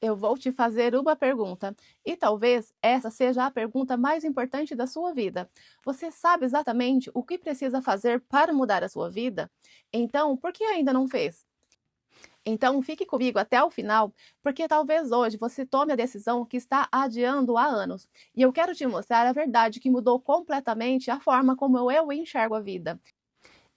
Eu vou te fazer uma pergunta, e talvez essa seja a pergunta mais importante da sua vida. Você sabe exatamente o que precisa fazer para mudar a sua vida? Então, por que ainda não fez? Então, fique comigo até o final, porque talvez hoje você tome a decisão que está adiando há anos. E eu quero te mostrar a verdade que mudou completamente a forma como eu enxergo a vida.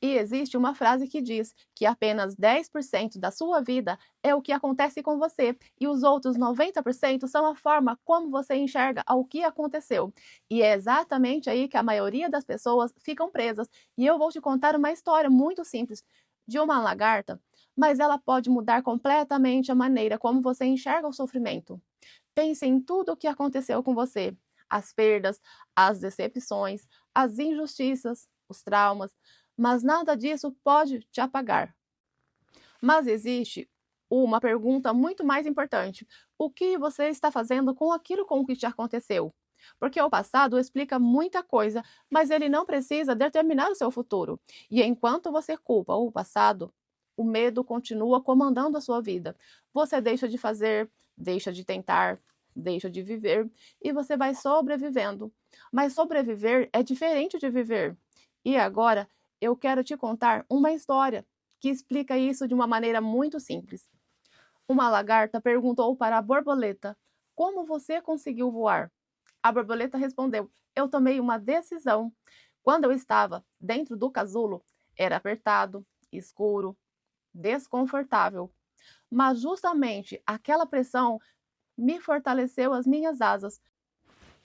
E existe uma frase que diz que apenas 10% da sua vida é o que acontece com você, e os outros 90% são a forma como você enxerga o que aconteceu. E é exatamente aí que a maioria das pessoas ficam presas. E eu vou te contar uma história muito simples de uma lagarta, mas ela pode mudar completamente a maneira como você enxerga o sofrimento. Pense em tudo o que aconteceu com você: as perdas, as decepções, as injustiças, os traumas, mas nada disso pode te apagar. Mas existe uma pergunta muito mais importante: o que você está fazendo com aquilo com que te aconteceu? Porque o passado explica muita coisa, mas ele não precisa determinar o seu futuro. E enquanto você culpa o passado, o medo continua comandando a sua vida. Você deixa de fazer, deixa de tentar, deixa de viver e você vai sobrevivendo. Mas sobreviver é diferente de viver. E agora eu quero te contar uma história que explica isso de uma maneira muito simples. Uma lagarta perguntou para a borboleta: como você conseguiu voar? A borboleta respondeu: eu tomei uma decisão. Quando eu estava dentro do casulo, era apertado, escuro, desconfortável. Mas justamente aquela pressão me fortaleceu as minhas asas.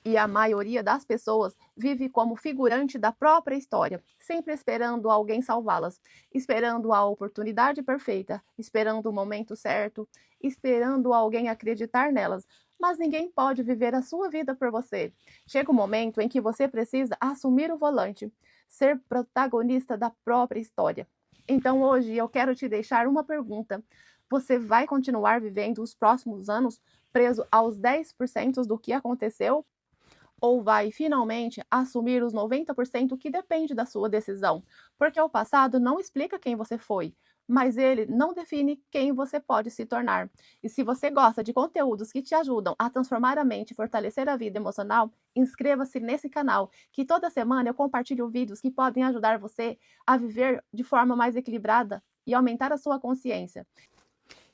E a maioria das pessoas vive como figurante da própria história, sempre esperando alguém salvá-las, esperando a oportunidade perfeita, esperando o momento certo, esperando alguém acreditar nelas. Mas ninguém pode viver a sua vida por você. Chega um momento em que você precisa assumir o volante, ser protagonista da própria história. Então hoje eu quero te deixar uma pergunta: você vai continuar vivendo os próximos anos preso aos 10% do que aconteceu? Ou vai finalmente assumir os 90% que depende da sua decisão? Porque o passado não explica quem você foi, mas ele não define quem você pode se tornar. E se você gosta de conteúdos que te ajudam a transformar a mente e fortalecer a vida emocional, inscreva-se nesse canal, que toda semana eu compartilho vídeos que podem ajudar você a viver de forma mais equilibrada e aumentar a sua consciência.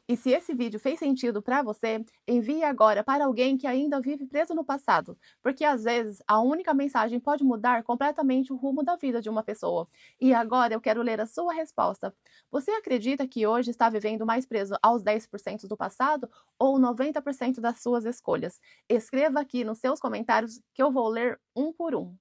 E se esse vídeo fez sentido para você, envie agora para alguém que ainda vive preso no passado, porque às vezes a única mensagem pode mudar completamente o rumo da vida de uma pessoa. E agora eu quero ler a sua resposta. Você acredita que hoje está vivendo mais preso aos 10% do passado ou 90% das suas escolhas? Escreva aqui nos seus comentários que eu vou ler um por um.